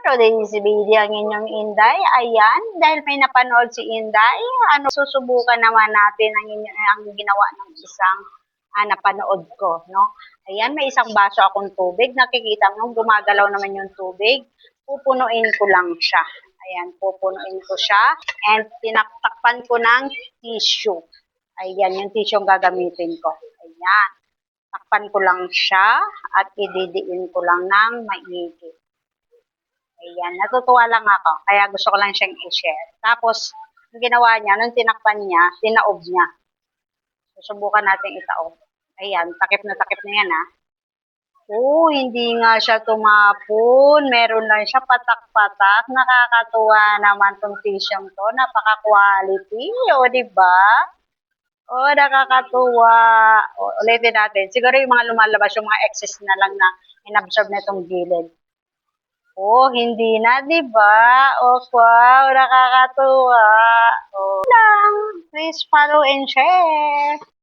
Today's video ang inyong Inday. Ayan, dahil may napanood si Inday, susubukan naman natin ang ginawa ng isang napanood ko, no? Ayan, may isang baso akong tubig. Nakikita mo, gumagalaw naman yung tubig. Pupunuin ko lang siya. Ayan, pupunuin ko siya. And tinaktakpan ko ng tissue. Ayan, yung tissue ang gagamitin ko. Ayan. Takpan ko lang siya at ididiin ko lang ng maigi. Ayan, natutuwa lang ako. Kaya gusto ko lang siyang i-share. Tapos, ang ginawa niya, nung tinakpan niya, tinaob niya. Susubukan natin itaob. Ayan, takip na yan ha. Oh, hindi nga siya tumapon. Meron lang siya patak-patak. Nakakatuwa naman tong tissue to. Napaka-quality. O, diba? Oh, nakakatuwa. O, ulitin natin. Siguro yung mga lumalabas, yung mga excess na lang na inabsorb na itong gilid. Oh, hindi na, 'di ba? Oh, wow, nakakatuwa. Oh, lang. Please follow and share.